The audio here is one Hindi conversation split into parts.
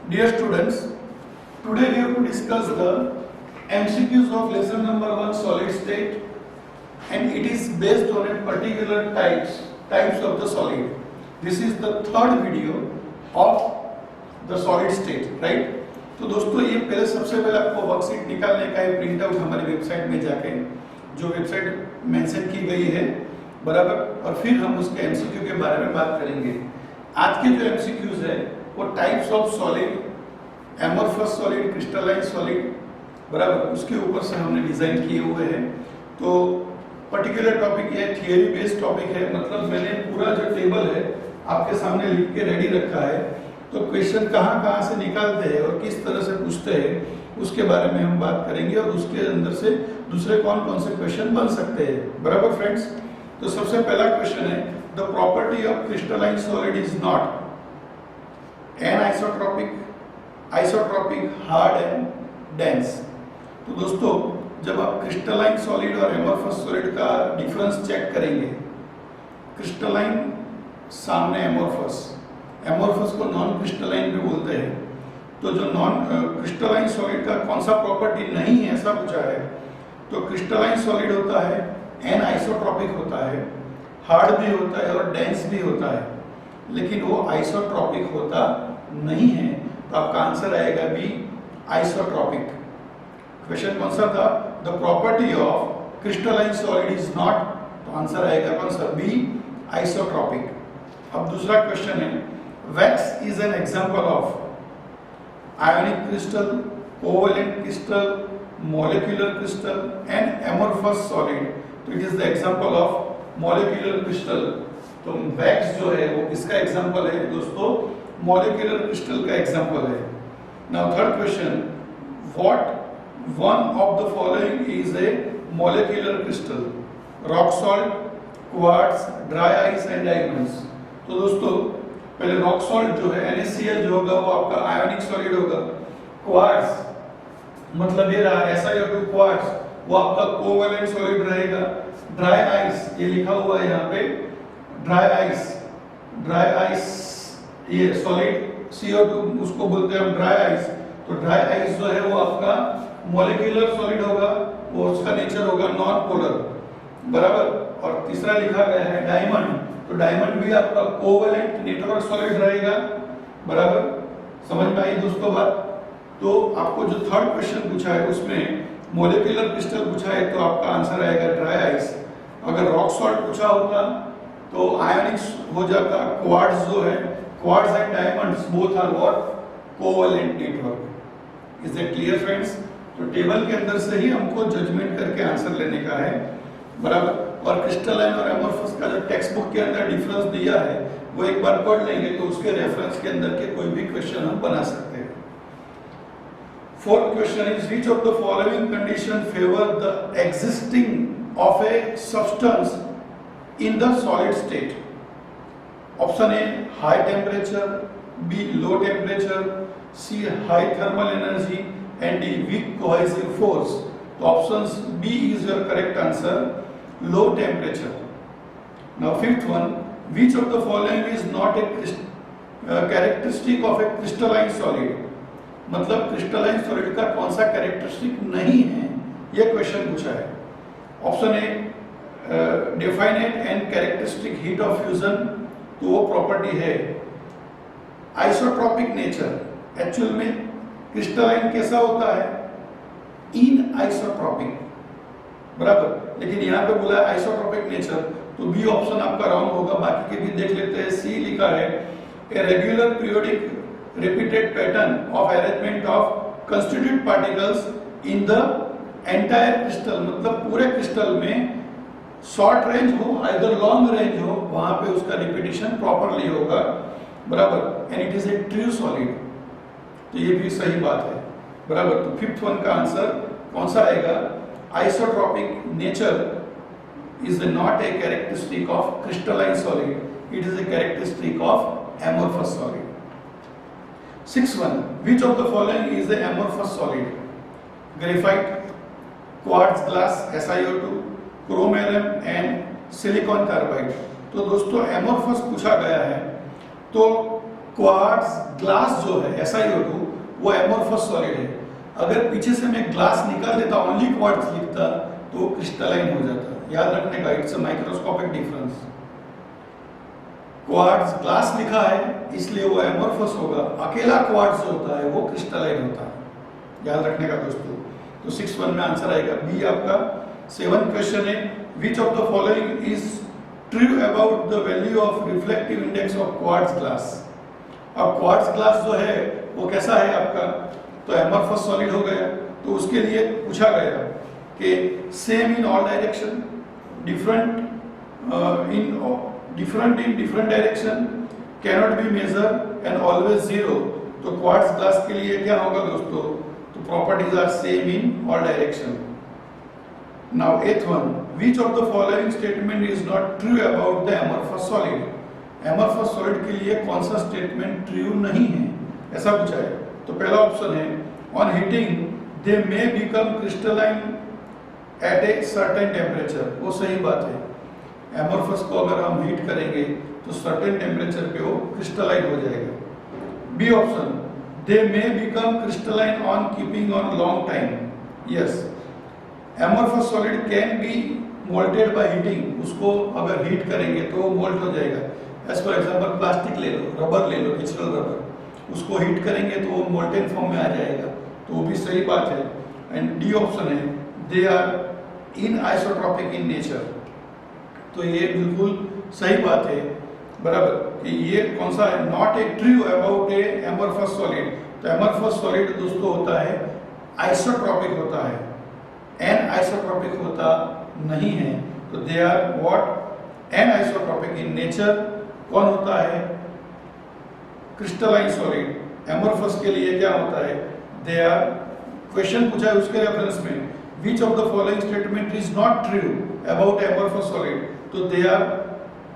Dear students, today we have to discuss the MCQs of lesson number 1 solid state, and it is based on a particular types of the solid. This is the third video of the solid state, right? तो दोस्तों ये पहले सबसे पहले आपको वर्कशीट निकालने का है प्रिंट आउट हमारी वेबसाइट में जाके, जो वेबसाइट मेंशन की गई है बराबर, और फिर हम उसके एमसीक्यू के बारे में बात करेंगे। आज के जो एमसीक्यूज है वो types of solid, amorphous solid, crystalline solid बराबर, उसके ऊपर से हमने डिजाइन किए हुए हैं। तो पर्टिकुलर टॉपिक ये थियरी बेस्ड टॉपिक है, मतलब मैंने पूरा जो टेबल है आपके सामने लिख के रेडी रखा है। तो क्वेश्चन कहाँ से निकालते हैं और किस तरह से पूछते हैं उसके बारे में हम बात करेंगे, और उसके अंदर से दूसरे कौन कौन से क्वेश्चन बन सकते हैं बराबर फ्रेंड्स। तो सबसे पहला क्वेश्चन है, the property of crystalline solid is not anisotropic, isotropic, hard and dense. तो दोस्तों जब आप क्रिस्टलाइन सॉलिड और एमोर्फस सॉलिड का डिफरेंस चेक करेंगे, क्रिस्टलाइन सामने एमोर्फस, एमोर्फस को नॉन क्रिस्टलाइन भी बोलते हैं। तो जो नॉन क्रिस्टलाइन सॉलिड का कौन सा प्रॉपर्टी नहीं है ऐसा पूछा है, तो क्रिस्टलाइन सॉलिड होता है एन आइसोट्रोपिक होता है, हार्ड भी होता है और डेंस भी होता है, लेकिन वो आइसोट्रोपिक होता नहीं है। तो आपका आंसर आएगा बी, आइसोट्रोपिक। क्वेश्चन कौन सा था, the property of crystalline solid is not, तो आंसर आएगा कौन सा, बी, आइसोट्रोपिक। अब दूसरा क्वेश्चन है, wax is an example of ionic crystal, covalent crystal, molecular crystal and amorphous solid. तो it is the example of molecular crystal. तो वैक्स जो है वो किसका एग्जांपल है दोस्तों, मॉलिक्यूलर क्रिस्टल का एग्जांपल है। Now third question, what one of the following is a molecular crystal, rock salt, quartz, dry ice and diamonds. तो दोस्तों पहले रॉक सॉल्ट जो है NaCl जो होगा वो आपका आयोनिक सॉलिड होगा। क्वार्ट्ज मतलब ये रहा SiO2 क्वार्ट्ज, वो आपका कोवेलेंट सॉलिड रहेगा। ड्राई आइस ये लिखा हुआ है यहाँ पे, ड्राई आइस ये सॉलिड CO2 उसको बोलते हैं हम ड्राई आइस। तो ड्राई आइस जो है वो आपका मॉलिक्यूलर सॉलिड होगा, वो उसका नेचर होगा नॉन पोलर बराबर। और तीसरा लिखा गया है डायमंड, तो डायमंड भी आपका कोवेलेंट नेटवर्क सॉलिड रहेगा बराबर। समझ में आई दोस्तों बात। तो आपको जो थर्ड क्वेश्चन पूछा है उसमें मॉलिक्यूलर क्रिस्टल पूछा है, तो आपका आंसर आएगा ड्राई आइस। अगर रॉक सॉल्ट पूछा होता तो आयोनिक हो जाता। क्वार्ट्ज जो है, quartz and diamonds both are what, covalent network. Is it clear friends. तो टेबल के अंदर से ही हमको जजमेंट करके आंसर लेने का है बराबर। और क्रिस्टलाइन और एमोर्फस का जो टेक्स्ट बुक के अंदर डिफरेंस दिया है वो एक बार पढ़ लेंगे, तो उसके रेफरेंस के अंदर के कोई भी क्वेश्चन हम बना सकते हैं। Fourth question is, which of the following condition favour the existing of a substance in the solid state. Option A high temperature, B low temperature, C high thermal energy and D weak cohesive force. तो option B is your correct answer, low temperature. Now fifth one, which of the following is not a characteristic of a crystalline solid। मतलब क्रिस्टलाइन सॉलिड का कौन सा कैरेक्टरिस्टिक नहीं है, यह क्वेश्चन पूछा है। Option a definite and characteristic heat of fusion, तो वो प्रॉपर्टी है आइसोट्रोपिक नेचर। एक्चुअल में क्रिस्टलाइन कैसा होता है, इन आइसोट्रोपिक बराबर, लेकिन यहाँ पे बोला है आइसोट्रोपिक नेचर, तो बी ऑप्शन आपका रॉन्ग होगा। बाकी के भी देख लेते हैं। सी लिखा है, a regular periodic repeated pattern of arrangement of constitute particles in the entire crystal, मतलब पूरे क्रिस्टल में शॉर्ट रेंज हो आइदर लॉन्ग रेंज हो, वहां पे उसका रिपीटिशन प्रॉपरली होगा बराबर। And it is a true solid, तो ये भी सही बात है बराबर। तो फिफ्थ वन का आंसर कौन सा आएगा, isotropic nature is not a characteristic of crystalline solid, it is a characteristic of amorphous solid. Sixth one, which of the following is the amorphous solid? Graphite, quartz glass, SiO2, chromium and silicon carbide। तो दोस्तों amorphous पूछा गया है, तो क्वार्ट्ज ग्लास जो है SiO2 वो एमोर्फस सॉलिड है। अगर पीछे से मैं ग्लास निकाल देता, ओनली क्वार्ट्ज लिखता, तो क्रिस्टलाइन हो जाता। याद रखने का, it's a microscopic difference. Quartz glass लिखा है इसलिए वो एमोर्फस होगा, अकेला क्वार्ट्ज जो होता है वो क्रिस्टलाइन होता है। याद रखने का दोस्तों। तो 6-1 में आंसर आएगा बी आपका। 7 क्वेश्चन है, विच of the following is true about the value of reflective index of quartz glass. अब क्वार्ट्ज ग्लास जो है वो कैसा है आपका, तो एमोर्फस सॉलिड हो गया। तो उसके लिए पूछा गया कि same in all direction, different in different direction, cannot be measure and always zero. तो क्वार्ट्ज ग्लास के लिए क्या होगा दोस्तों, तो properties are same in all direction. Now 8th one, which of the following statement is not true about the amorphous solid। Amorphous solid के लिए कौन सा स्टेटमेंट ट्रू नहीं है, ऐसा पूछा है। तो पहला ऑप्शन है, on heating they may become crystalline at a certain temperature. वो सही बात है, एमोर्फस को अगर हम हीट करेंगे तो सर्टेन टेम्परेचर पे वो क्रिस्टलाइन हो जाएगा। B option, they may become crystalline on keeping on long time. Yes, amorphous solid can be moulded by heating. उसको अगर हीट करेंगे तो वो मोल्ट हो जाएगा। एज फॉर एग्जांपल प्लास्टिक ले लो, रबर ले लो, नेचुरल रबर, उसको हीट करेंगे तो वो मोल्टेन फॉर्म में आ जाएगा। तो वो भी सही बात है। एंड डी ऑप्शन है, they are anisotropic in nature. तो ये बिल्कुल सही बात है, बराबर, कि ये कौन सा है, not a true about A amorphous solid. तो एमोर्फस सॉलिड दोस्तों होता है आइसोट्रॉपिक होता है, एन आइसोट्रॉपिक होता नहीं है। तो they are what, an isotropic in nature. कौन होता है, क्रिस्टलाइन सॉलिड। एमोर्फस के लिए क्या होता है, दे आर, क्वेश्चन पूछा है उसके रेफरेंस में, which of the following statement is not true about amorphous solid. तो they are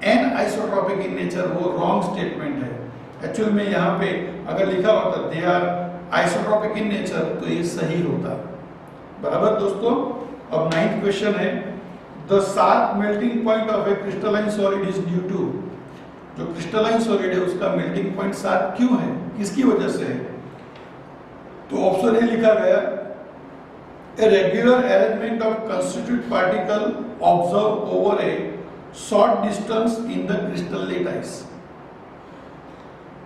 an isotropic in nature, वो रॉन्ग स्टेटमेंट है। एक्चुअल में यहाँ पे अगर लिखा होता they are isotropic in nature तो ये सही होता, बराबर दोस्तों। अब 9th क्वेश्चन है, the sharp melting point of a crystalline solid is due to. जो क्रिस्टलाइन सॉलिड है उसका मेल्टिंग पॉइंट शार्प क्यों है, किसकी वजह से है। तो ऑप्शन ए लिखा गया, a regular arrangement of constitute particle observe over a short distance in the crystal lattice.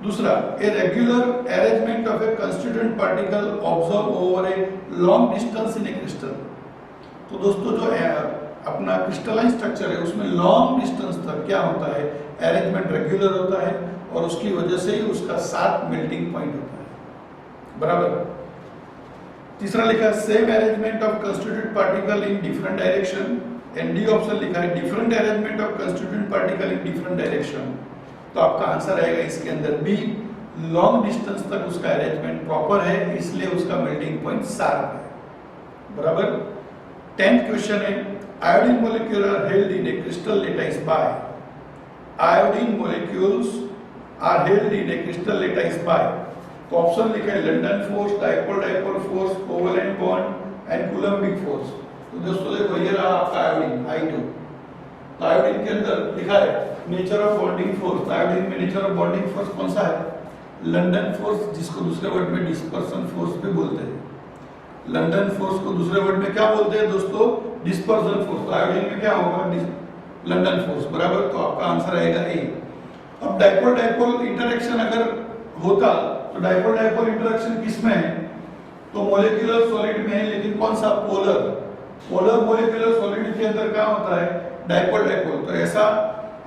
दूसरा, a regular arrangement of a constituent particle observe over a long distance in a crystal. तो दोस्तों जो अपना क्रिस्टलाइन स्ट्रक्चर है उसमें लॉन्ग डिस्टेंस तक क्या होता है, अरेंजमेंट रेगुलर होता है और उसकी वजह से ही उसका शार्प मेल्टिंग पॉइंट होता है, बराबर। तीसरा लिखा है, same arrangement of constituent particle in different direction. And D option लिखा है, different arrangement of constituent particle in different direction. तो आपका आंसर आएगा इसके अंदर बी, लॉन्ग डिस्टेंस तक उसका अरेंजमेंट प्रॉपर है इसलिए उसका मेल्टिंग पॉइंट शार्प है, बराबर। 10th क्वेश्चन है, iodine molecule are held in a crystal lattice by. Iodine molecules are held in a crystal lattice by. तो ऑप्शन लिखा है, London force, dipole force, covalent bond and coulombic force. तो दोस्तों देखो ये रहा आपका आयोडीन I2। तो आयोडीन के अंदर लिखा है nature of bonding force. Iodine में नेचर ऑफ बॉन्डिंग फोर्स कौन सा है, लंडन फोर्स, जिसको दूसरे वर्ड में डिस्पर्सन फोर्स भी बोलते हैं। लंडन फोर्स को दूसरे वर्ड में क्या बोलते हैं दोस्तों, डिस्पर्सन फोर्स। तो आयोडीन में क्या होगा, लंडन फोर्स, बराबर। तो आपका आंसर आएगा ए। अब डाइपोल डाइपोल इंटरेक्शन अगर होता तो डाइपोल डाइपोल इंटरेक्शन किस में है, तो मोलिकुलर सॉलिड में है, लेकिन कौन सा, पोलर। पोलर मोलिकुलर सॉलिड के अंदर क्या होता है, डाइपोल डाइपोल। तो ऐसा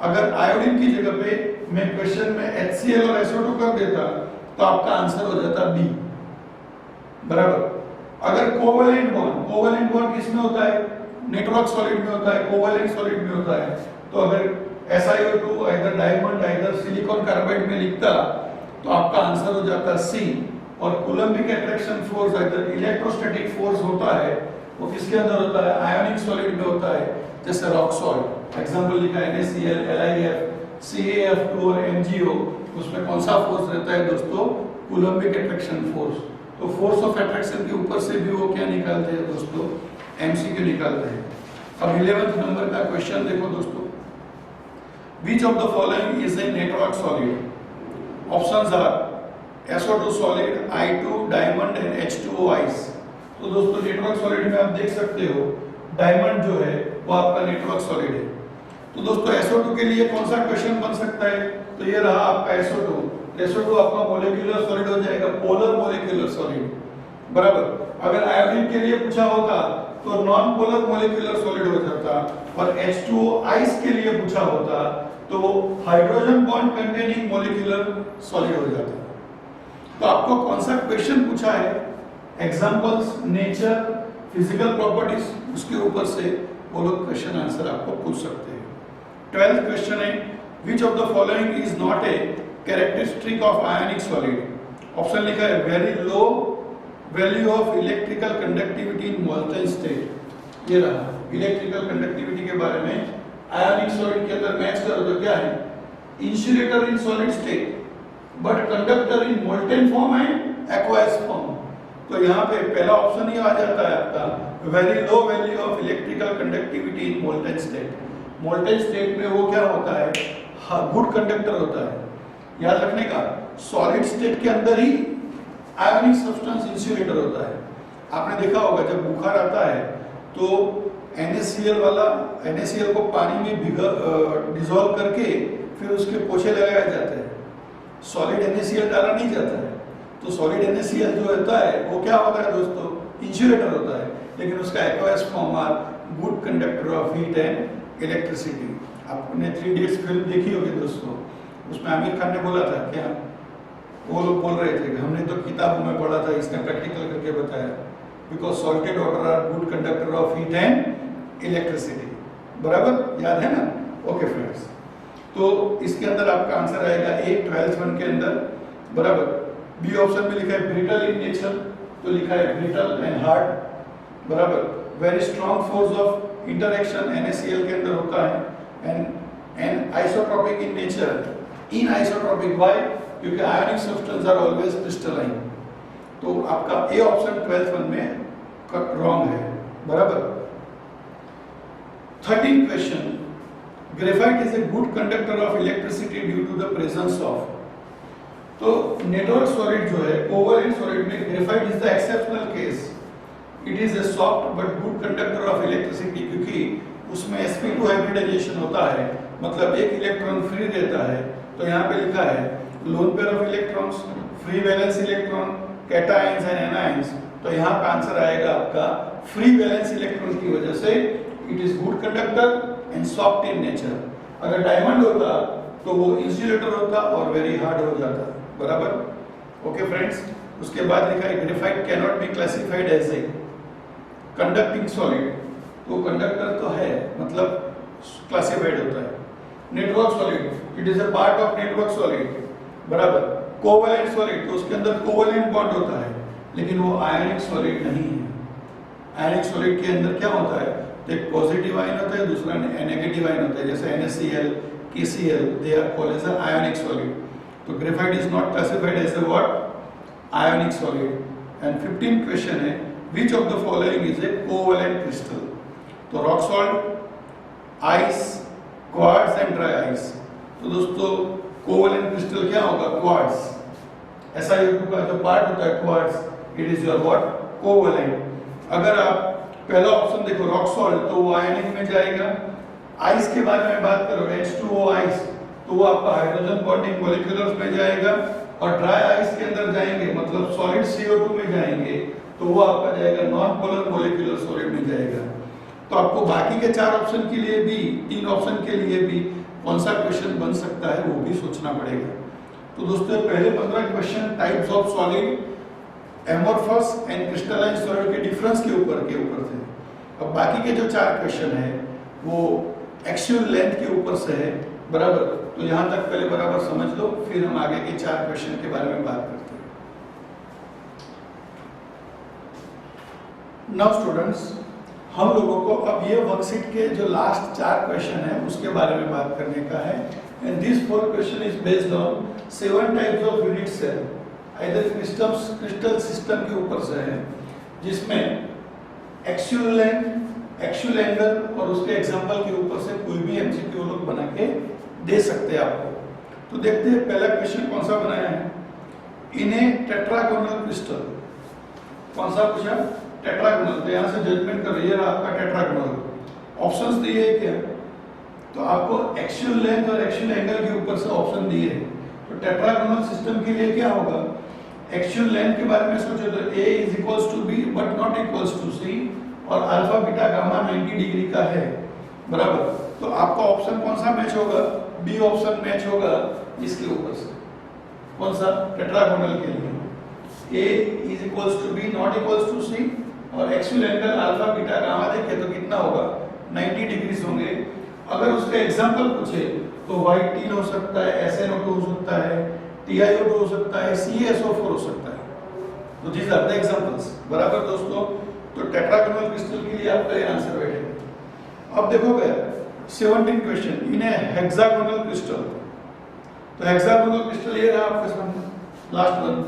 अगर आयोडीन की जगह पे मैं क्वेश्चन में HCl और SO2 कर देता तो आपका आंसर हो जाता बी, बराबर। अगर कोवेलेंट बॉन्ड किस में होता है, नेटवर्क सॉलिड में होता है, कोवेलेंट सॉलिड में होता है। तो अगर SiO2 इधर डायमंड इधर सिलिकॉन कार्बाइड में लिखता तो आपका आंसर हो जाता सी। और कूलम्बिक अट्रैक्शन फोर्स इधर इलेक्ट्रोस्टैटिक फोर्स होता है, वो किसके अंदर होता है, आयोनिक सॉलिड में होता है, जैसे रॉक सॉल्ट। एग्जांपल लिखा है NaCl, LiF, CaF2 और MgO। उसमें कौन सा फोर्स रहता है दोस्तों, कूलम्बिक अट्रैक्शन फोर्स। तो फोर्स ऑफ अट्रैक्शन के ऊपर से भी वो क्या निकालते हैं दोस्तों, MCQ निकालते हैं। अब 11th नंबर का क्वेश्चन देखो दोस्तों, which of the following is a network solid. Options are SO2 solid, I2 diamond and H2O ice. तो दोस्तों नेटवर्क सॉलिड में आप देख सकते हो डायमंड जो है वो आपका नेटवर्क सॉलिड है। तो दोस्तों SO2 के लिए कौन सा क्वेश्चन बन सकता है? तो ये रहा आपका SO2। SO2 आपका मोलिकुलर सॉलिड हो जाएगा, पोलर मोलिकुलर सॉलिड, बराबर। अगर आयोडीन के लिए पूछा होता तो नॉन पोलर मोलिकुलर सॉलिड हो जाता, और H2O आइस के लिए पूछा होता तो वो hydrogen bond containing molecular solid हो जाता। तो आपको कौन सा क्वेश्चन पूछा है, एग्जांपल्स, नेचर, फिजिकल प्रॉपर्टीज, उसके ऊपर से वो लोग क्वेश्चन आंसर आपको पूछ सकते हैं। 12th क्वेश्चन है विच of the following is not a characteristic of ionic solid. Option लिखा है very low value of electrical conductivity in molten state. ये रहा इलेक्ट्रिकल कंडक्टिविटी के बारे में। आयनिक सॉलिड के अंदर मैच करो तो क्या है, insulator in solid state but conductor in molten form and aqueous form. तो यहाँ पे पहला ऑप्शन ही आ जाता है आपका very low value of electrical conductivity in molten state. Molten state में वो क्या होता है, गुड कंडक्टर होता है। याद रखने का, सॉलिड स्टेट के अंदर ही आयोनिक सब्सटेंस इंसुलेटर होता है। आपने देखा होगा जब बुखार आता है तो NaCl वाला NaCl को पानी में डिसॉल्व करके फिर उसके पोछे लगाए जाते हैं। सॉलिड NaCl डाला नहीं जाता है। तो सॉलिड NaCl जो होता है वो क्या होता है दोस्तों, इंसुलेटर होता है, लेकिन उसका aqueous form are good conductor of heat and electricity. आपने 3 इडियट्स फिल्म देखी होगी दोस्तों, उसमें आमिर खान ने बोला था क्या, वो लोग बोल रहे थे कि हमने तो किताबों में पढ़ा था, इसने प्रैक्टिकल करके बताया, because salted water are good conductor of heat and electricity. बराबर, याद है ना? ओके फ्रेंड्स, तो इसके अंदर आपका आंसर आएगा ए 12th वन के अंदर, बराबर। बी ऑप्शन में लिखा है ब्रिटल इन नेचर, तो लिखा है ब्रिटल एंड हार्ड, बराबर। Very strong force of interaction NaCl के अंदर होता है, and isotropic in nature, in isotropic why, क्योंकि ionic substance are always crystalline. तो आपका ए ऑप्शन 12th वन में रॉन्ग है, बराबर। 13th question, graphite is a good conductor of electricity due to the presence of. तो नेटवर्क सॉलिड जो है, कोवलेंट सॉलिड में graphite is the exceptional case. It is a soft but good conductor of electricity, क्योंकि उसमें sp2 हाइब्रिडाइजेशन होता है, मतलब एक इलेक्ट्रॉन फ्री रहता है। तो यहाँ पे लिखा है lone pair of electrons, free valence electron, cations and anions. तो यहाँ पे आंसर आएगा आपका फ्री वैलेंस इलेक्ट्रॉन की वजह से it is good conductor and soft in nature. अगर डायमंड होता तो वो इंसुलेटर होता और वेरी हार्ड हो जाता, बराबर। ओके फ्रेंड्स, उसके बाद लिखा है graphite can not be classified as a conducting solid. तो कंडक्टर तो है, मतलब क्लासिफाइड होता है। Network solid, it is a part of network solid, बराबर। कोवलेंट सॉलिड, तो उसके अंदर कोवलेंट बॉन्ड होता है, लेकिन वो आयनिक सॉलिड नहीं है। आयनिक सॉलिड के अंदर क्या होता है, तो एक पॉजिटिव आयन होता है, दूसरा नेगेटिव आयन होता है, जैसे NaCl, KCl, they are called as ionic solid. तो graphite is not classified as a what, ionic solid. And 15th question है which of the following is a covalent crystal। तो rock salt, ice, quartz and dry ice. तो दोस्तों कोवलेंट क्रिस्टल क्या होगा, क्वार्ट्ज। SiO2 का जो पार्ट होता है quartz, it is your what, covalent. अगर आप पहला ऑप्शन देखो रॉक सॉल्ट, तो वो आयनिक में जाएगा। आइस के बारे में बात करो, H2O आइस, तो वो आपका हाइड्रोजन बॉन्डिंग मॉलिक्यूलर्स में जाएगा। और ड्राई आइस के अंदर जाएंगे, मतलब सॉलिड CO2 में जाएंगे, तो वो आपका जाएगा नॉन पोलर मोलिकुलर सॉलिड में जाएगा। तो आपको बाकी के 4 ऑप्शन के लिए भी, 3 ऑप्शन के लिए भी कौन सा क्वेश्चन बन सकता है वो भी सोचना पड़ेगा। तो दोस्तों पहले 15 question types of solid, amorphous and crystalline solid के डिफरेंस के ऊपर थे। अब बाकी के जो 4 क्वेश्चन है वो एक्चुअल लेंथ के ऊपर से है, बराबर। तो यहाँ तक पहले बराबर समझ लो, फिर हम आगे के 4 क्वेश्चन के बारे में बात करते हैं। नाउ स्टूडेंट्स, हम लोगों को अब ये वर्कशीट के जो लास्ट 4 क्वेश्चन है उसके बारे में बात करने का है। And this 4 question is based on 7 types of unit cell, either crystal system के ऊपर से है, जिसमें एक्चुअल लेंथ, एक्चुअल एंगल और उसके एग्जांपल के ऊपर से कोई भी MCQ लोग बना के दे सकते हैं आपको। तो देखते हैं पहला क्वेश्चन कौन सा बनाया है। इन ए टेट्रागोनल क्रिस्टल, कौन सा पूछा, टेट्रागोनल। तो यहाँ से जजमेंट कर रही है आपका टेट्रागोनल। ऑप्शंस दिए है क्या, तो आपको एक्चुअल लेंथ और एक्चुअल एंगल के ऊपर से ऑप्शन दिए हैं। तो टेट्रागोनल सिस्टम के लिए क्या होगा, एक्चुअल लेंथ के बारे में सोचो तो a is equals to b but not equals to c, और अल्फा बीटा गामा 90 डिग्री का है, बराबर। तो आपका ऑप्शन कौन सा मैच होगा, बी ऑप्शन मैच होगा इसके ऊपर से। कौन सा, टेट्रागोनल के लिए a is equals to b not equals to c, और actual angle alpha beta gamma देखे तो कितना होगा, 90 डिग्री होंगे। अगर उसका एग्जांपल पूछे तो y3 हो सकता है, SnO2 हो सकता है, TiO2 हो सकता है, CaSO4 हो सकता है। तो these are the examples, बराबर दोस्तों। तो टेट्रागोनल क्रिस्टल के लिए आपका ये आंसर बैठेगा। अब देखोगे 17 question, in a hexagonal crystal. तो हेक्सागोनल क्रिस्टल ये रहा आपके सामने लास्ट वन।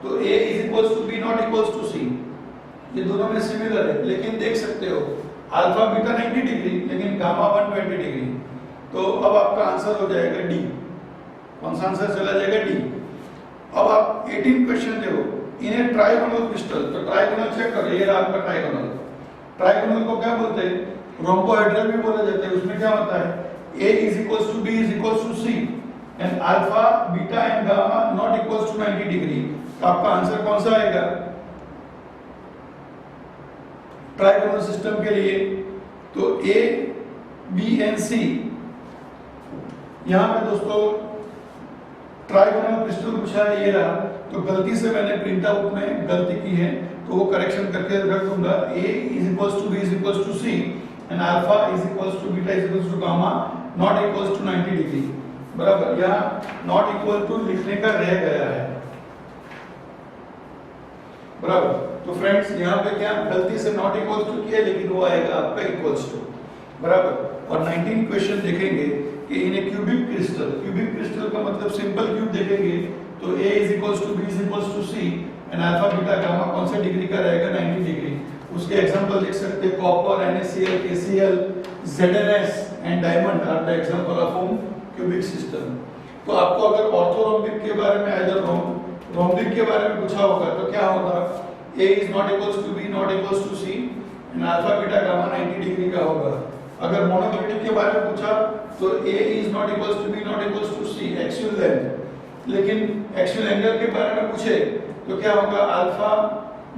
तो a is equals to b not equals to c, ये दोनों में सिमिलर है, लेकिन देख सकते हो अल्फा बीटा 90 डिग्री लेकिन गामा 120 डिग्री। तो अब आपका आंसर हो जाएगा डी। कौन सा आंसर चला जाएगा, डी। अब आप 18 क्वेश्चन देखो, इन ए ट्राइगोनल क्रिस्टल। तो ट्राइगोनल चेक करो, ये रहा आपका ट्राइगोनल। ट्राइगोनल को क्या बोलते हैं, रोम्बोहेड्रल भी बोला जाता है। उसमें क्या होता है, a is equals to b is equals to c and alpha beta and gamma not equals to 90 degree. तो आपका आंसर कौन सा आएगा ट्राइगोनल सिस्टम के लिए, तो a b एंड c। यहां पे दोस्तों ट्राइगोनल क्रिस्टल पूछा है, ये रहा। तो गलती से मैंने प्रिंट आउट में गलती की है, तो वो करेक्शन करके रख दूंगा। a is equals to b is equals to c and alpha is equals to beta is equals to gamma not equals to 90 degree, बराबर। यहाँ नॉट इक्वल टू लिखने का रह गया है, बराबर। तो फ्रेंड्स यहाँ पे क्या गलती से नॉट इक्वल्स टू किया, लेकिन वो आएगा आपका इक्वल्स टू, बराबर। और 19 क्वेश्चन देखेंगे कि in a cubic crystal. Cubic crystal का मतलब सिंपल क्यूब देखेंगे तो a is equals to b is equals to c and alpha beta gamma कौन से डिग्री का रहेगा, 90 डिग्री। उसके एग्जांपल देख सकते हैं, copper, NaCl, KCl, ZnS and diamond are the example of cubic system. तो आपको अगर ऑर्थोरोम्बिक के बारे में इधर रोम्बिक के बारे में पूछा होगा तो क्या होगा, a is not equals to b not equals to c and alpha beta gamma 90 degree का होगा। अगर मोनोक्लिनिक के बारे में पूछा तो a is not equals to b not equals to c actual length. लेकिन एक्चुअल एंगल के बारे में पूछे तो क्या होगा, alpha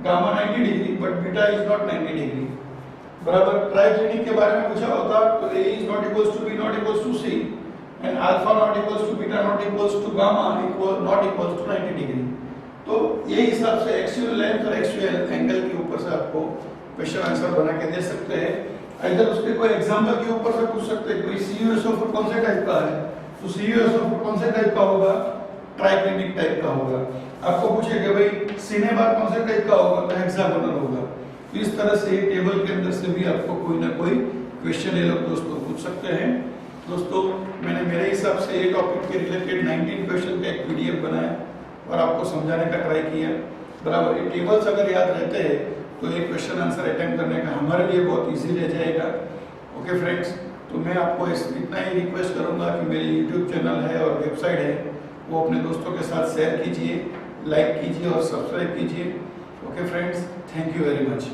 gamma 90 degree but beta is not 90 degree, बराबर। ट्राइक्लिनिक के बारे में पूछा होता तो a is not equals to b not equals to c and alpha not equals to beta not equals to gamma not equals to 90 degree. तो ये हिसाब से एक्चुअल लेंथ और एक्चुअल एंगल के ऊपर से आपको क्वेश्चन आंसर बना के दे सकते हैं। इधर उसके कोई एग्जांपल के ऊपर से पूछ सकते हैं, कोई CuSO4 कौन से टाइप का है, तो CuSO4 कौन से टाइप का होगा, ट्राइक्लिनिक टाइप का होगा। आपको पूछेगा भाई सिनेबार कौन से टाइप का होगा, तो हेक्सागोनल होगा। तो इस तरह से टेबल के अंदर से भी आपको कोई ना कोई क्वेश्चन ये लोग दोस्तों पूछ सकते हैं। दोस्तों मैंने मेरे हिसाब से ये टॉपिक के रिलेटेड 19 क्वेश्चन का एक PDF बनाया और आपको समझाने का ट्राई किया, बराबर। ये टेबल्स अगर याद रहते हैं तो ये क्वेश्चन आंसर अटेम्प्ट करने का हमारे लिए बहुत इजी रह जाएगा। ओके फ्रेंड्स, तो मैं आपको इतना ही रिक्वेस्ट करूंगा कि मेरी YouTube चैनल है और वेबसाइट है वो अपने दोस्तों के साथ शेयर कीजिए, लाइक कीजिए और सब्सक्राइब कीजिए। Okay friends, thank you very much.